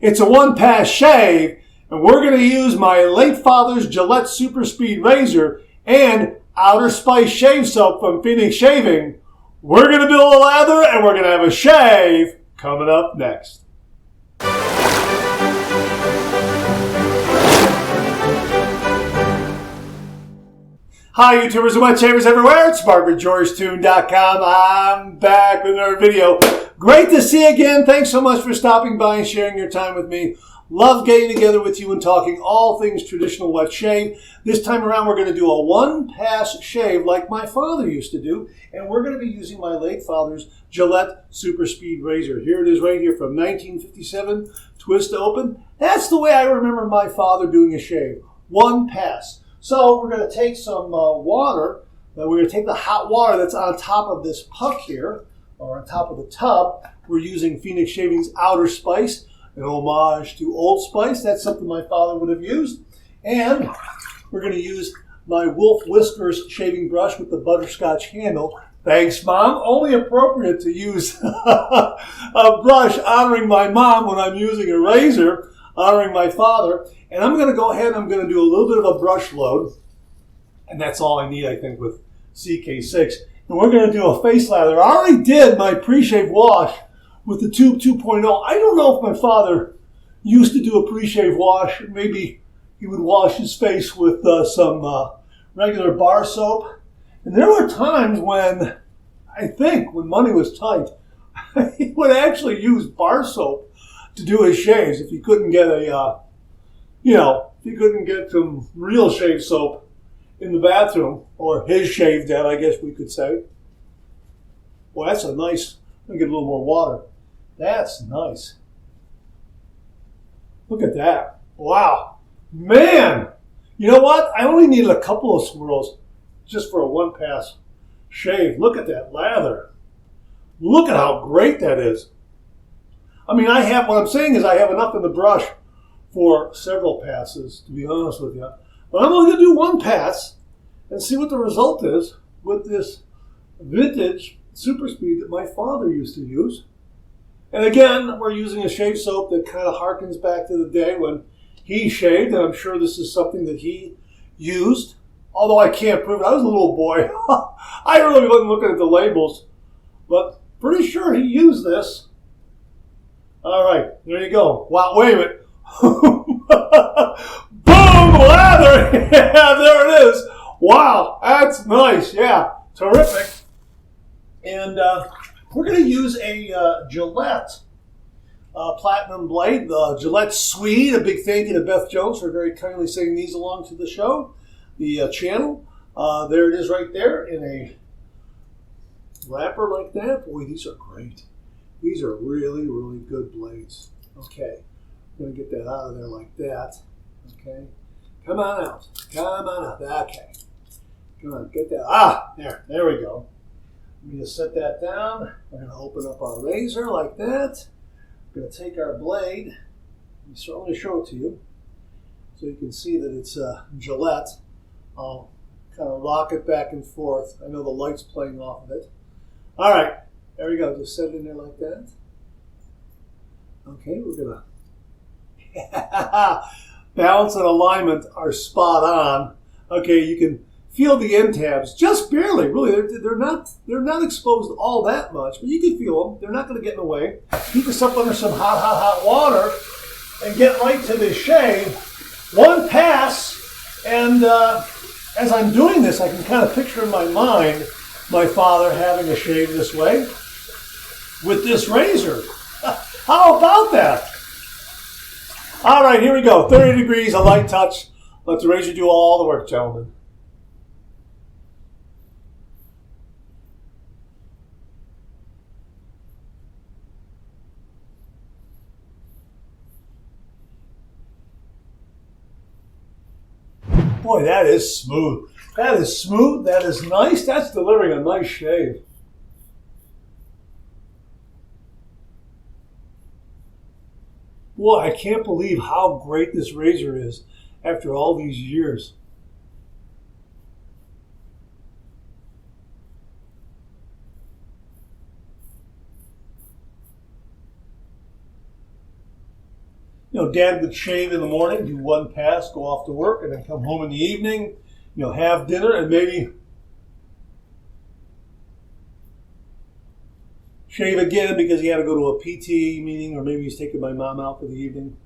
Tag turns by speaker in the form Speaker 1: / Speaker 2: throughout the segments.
Speaker 1: It's a one-pass shave, and we're going to use my late father's Gillette Super Speed razor and Outer Spice shave soap from Phoenix Shaving. We're going to build a lather, and we're going to have a shave coming up next. Hi, YouTubers and wet shavers everywhere. It's BarberGeorgeTune.com. I'm back with another video. Great to see you again. Thanks so much for stopping by and sharing your time with me. Love getting together with you and talking all things traditional wet shave. This time around, we're going to do a one-pass shave like my father used to do. And we're going to be using my late father's Gillette Super Speed razor. Here it is right here from 1957, twist open. That's the way I remember my father doing a shave. One pass. So we're going to take some water, and we're going to take the hot water that's on top of this puck here, or on top of the tub. We're using Phoenix Shaving's Outer Spice, an homage to Old Spice. That's something my father would have used. And we're going to use my Wolf Whiskers shaving brush with the butterscotch handle. Thanks, Mom. Only appropriate to use a brush honoring my mom when I'm using a razor, honoring my father. And I'm going to go ahead and I'm going to do a little bit of a brush load. And that's all I need, I think, with CK6. And we're going to do a face lather. I already did my pre-shave wash with the Tube 2.0. I don't know if my father used to do a pre-shave wash. Maybe he would wash his face with some regular bar soap. And there were times when, I think, when money was tight, he would actually use bar soap to do his shaves if he couldn't get if he couldn't get some real shave soap in the bathroom, or his shave den, I guess we could say. Well, that's a nice, let me get a little more water. That's nice. Look at that. Wow. Man, you know what? I only needed a couple of swirls just for a one-pass shave. Look at that lather. Look at how great that is. I mean, what I'm saying is I have enough in the brush for several passes, to be honest with you. But I'm only going to do one pass and see what the result is with this vintage Super Speed that my father used to use. And again, we're using a shave soap that kind of harkens back to the day when he shaved, and I'm sure this is something that he used, although I can't prove it. I was a little boy. I really wasn't looking at the labels, but pretty sure he used this. All right, there you go. Wow, wait a minute. Boom, lather. Yeah, there it is. Wow, that's nice. Yeah, terrific. And we're going to use a Gillette Platinum blade, the Gillette Swede. A big thank you to Beth Jones for very kindly sending these along to the show, the channel. There it is right there in a wrapper like that. Boy, these are great. These are really, really good blades. Okay. I'm going to get that out of there like that. Okay. Come on out. Come on out. Okay. Come on. Get that. Ah, there we go. Let me just set that down. We're going to open up our razor like that. We're going to take our blade. Let me show it to you so you can see that it's Gillette. I'll kind of rock it back and forth. I know the light's playing off of it. All right. There we go. Just set it in there like that. Okay. We're going to balance and alignment are spot on. Okay, you can feel the end tabs just barely. Really, they're not exposed all that much, but you can feel them. They're not going to get in the way. Heat this up under some hot water and get right to the shave. One pass, and as I'm doing this, I can kind of picture in my mind my father having a shave this way with this razor. How about that? All right, here we go. 30 degrees, a light touch. Let the razor do all the work, gentlemen. Boy, that is smooth. That is smooth. That is nice. That's delivering a nice shave. Boy, I can't believe how great this razor is after all these years. Dad would shave in the morning, do one pass, go off to work, and then come home in the evening, have dinner, and maybe shave again because he had to go to a PT meeting, or maybe he's taking my mom out for the evening.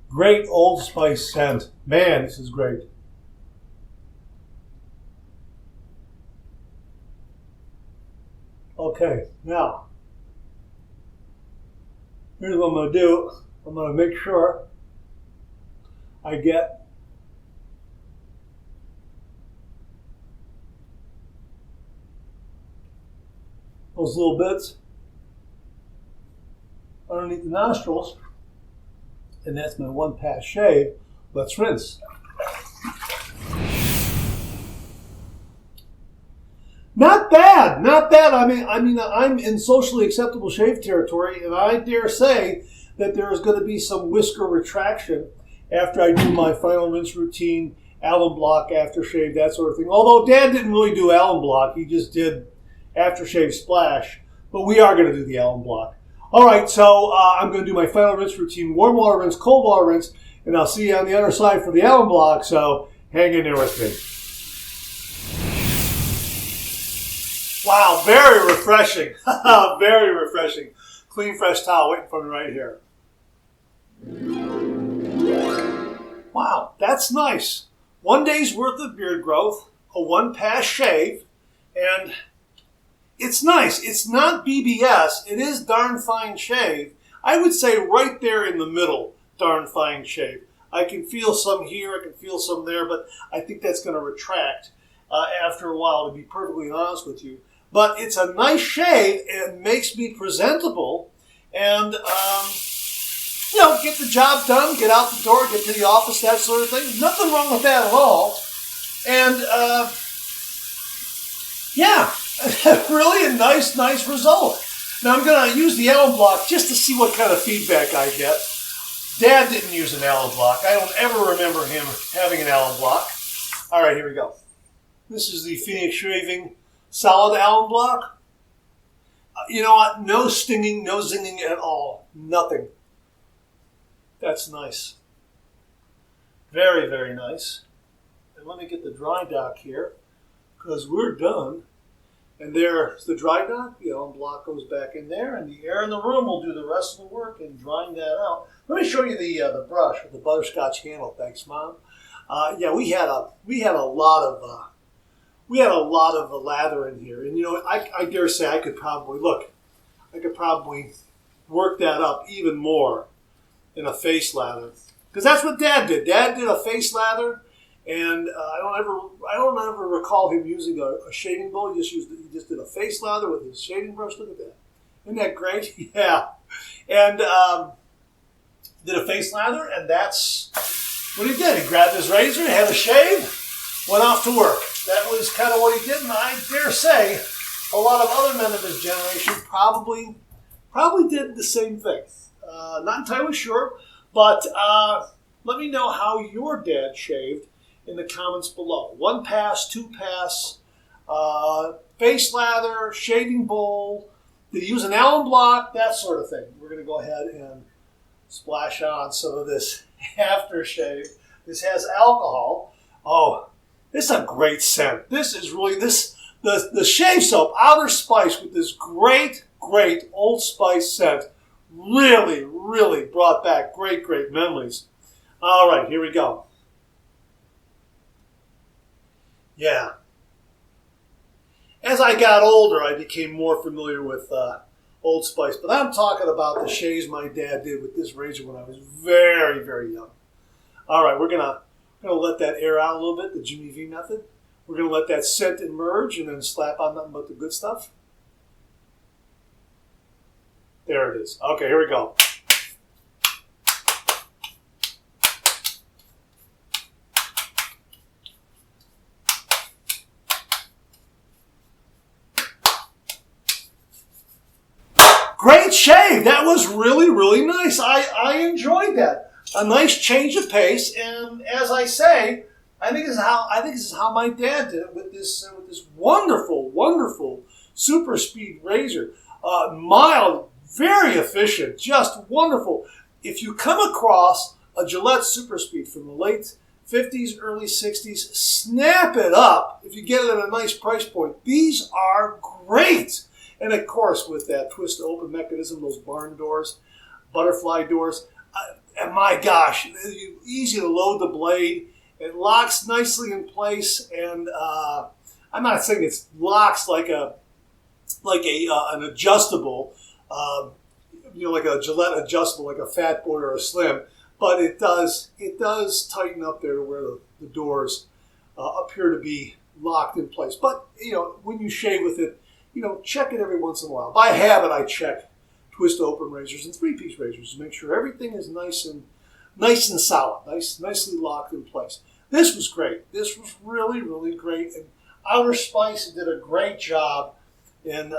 Speaker 1: Great Old Spice scent. Man, this is great. Okay, now, here's what I'm going to do. I'm going to make sure I get those little bits underneath the nostrils. And that's my one pass shave. Let's rinse. Not bad, not bad. I mean, I'm in socially acceptable shave territory, and I dare say that there is going to be some whisker retraction after I do my final rinse routine, Allen Block, aftershave, that sort of thing. Although Dad didn't really do Allen Block, he just did aftershave splash. But we are going to do the Allen Block. All right, so I'm going to do my final rinse routine, warm water rinse, cold water rinse, and I'll see you on the other side for the Allen Block, so hang in there with me. Wow, very refreshing. Very refreshing. Clean, fresh towel waiting for me right here. Wow, that's nice. 1 day's worth of beard growth, a one-pass shave, and it's nice. It's not BBS. It is darn fine shave. I would say right there in the middle, darn fine shave. I can feel some here, I can feel some there, but I think that's going to retract after a while, to be perfectly honest with you. But it's a nice shave. It makes me presentable, and get the job done, get out the door, get to the office, that sort of thing. Nothing wrong with that at all. And really a nice result. Now I'm going to use the Allen Block just to see what kind of feedback I get. Dad didn't use an Allen Block. I don't ever remember him having an Allen Block. All right, here we go. This is the Phoenix Shaving Solid Allen Block. You know what? No stinging, no zinging at all. Nothing. That's nice. Very, very nice. And let me get the dry dock here, because we're done. And there's the dry dock. The Allen Block goes back in there, and the air in the room will do the rest of the work in drying that out. Let me show you the brush with the butterscotch handle. Thanks, Mom. We had a lot of lather in here, and I dare say I could probably work that up even more in a face lather, because that's what Dad did. Dad did a face lather. And I don't ever recall him using a shaving bowl. He just did a face lather with his shaving brush. Look at that. Isn't that great? Yeah. And did a face lather, and that's what he did. He grabbed his razor, had a shave, went off to work. That was kind of what he did, and I dare say a lot of other men of his generation probably did the same thing. Not entirely sure, but let me know how your dad shaved in the comments below. 1 pass, 2 pass, face lather, shaving bowl. Did he use an Allen Block? That sort of thing. We're going to go ahead and splash on some of this aftershave. This has alcohol. Oh, this is a great scent. This is really, the shave soap, Outer Spice, with this great Old Spice scent, really brought back great memories. All right, here we go. Yeah. As I got older, I became more familiar with Old Spice, but I'm talking about the shaves my dad did with this razor when I was very young. All right, we're gonna let that air out a little bit, the Jimmy V method. We're gonna let that scent emerge and then slap on nothing but the good stuff. There it is. Okay, here we go. Great shave. That was really nice. I enjoyed that. a nice change of pace. And as I say, I think this is how my dad did it with this wonderful, wonderful Super Speed razor. Mild, very efficient, just wonderful. If you come across a Gillette Super Speed from the late 50s, early 60s, snap it up if you get it at a nice price point. These are great. And of course, with that twist open mechanism, those barn doors, butterfly doors, and my gosh, easy to load the blade. It locks nicely in place, and I'm not saying it locks like an adjustable, like a Gillette adjustable, like a Fat Boy or a Slim, but it does tighten up there to where the doors appear to be locked in place. But when you shave with it, check it every once in a while. By habit, I check twist open razors and 3-piece razors to make sure everything is nice and solid, nicely locked in place. This was great. This was really, really great. And Outer Spice did a great job in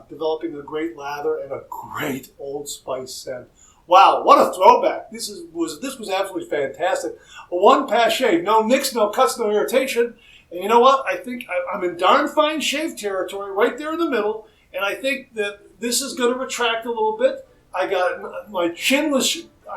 Speaker 1: developing a great lather and a great Old Spice scent. Wow, what a throwback. This was absolutely fantastic. A one-pass shave. No nicks, no cuts, no irritation. And you know what? I think I'm in darn fine shave territory right there in the middle. And I think that this is going to retract a little bit. I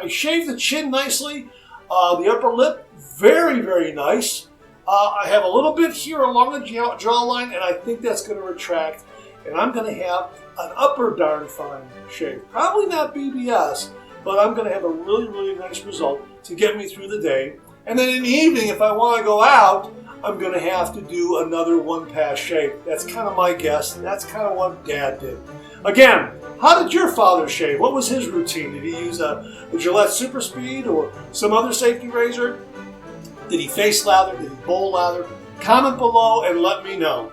Speaker 1: shaved the chin nicely. The upper lip, very, very nice. I have a little bit here along the jawline, and I think that's going to retract. And I'm going to have an upper darn fine shave. Probably not BBS, but I'm going to have a really, really nice result to get me through the day. And then in the evening, if I want to go out, I'm going to have to do another one-pass shave. That's kind of my guess. That's kind of what Dad did. Again, how did your father shave? What was his routine? Did he use a Gillette Super Speed or some other safety razor? Did he face lather? Did he bowl lather? Comment below and let me know.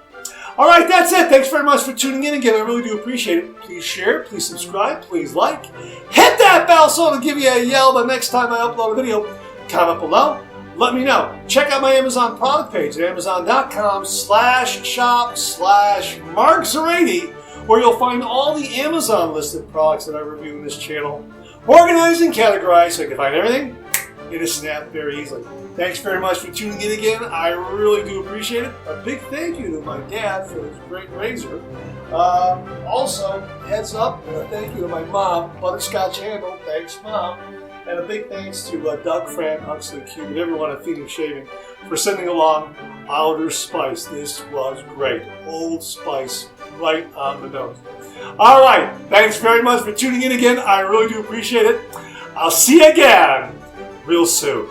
Speaker 1: All right, that's it. Thanks very much for tuning in again. I really do appreciate it. Please share, please subscribe, please like. Hit that bell so it'll give you a yell the next time I upload a video. Comment below. Let me know. Check out my Amazon product page at amazon.com/shop/Mark080, where you'll find all the Amazon listed products that I review in this channel, organized and categorized so you can find everything in a snap very easily. Thanks very much for tuning in again. I really do appreciate it. A big thank you to my dad for his great razor. Also, heads up, and a thank you to my mom, Butterscotch Handle. Thanks, Mom. And a big thanks to Doug, Fran, Huxley, Cube, and everyone at Phoenix Shaving for sending along Outer Spice. This was great. Old Spice, right on the nose. All right. Thanks very much for tuning in again. I really do appreciate it. I'll see you again real soon.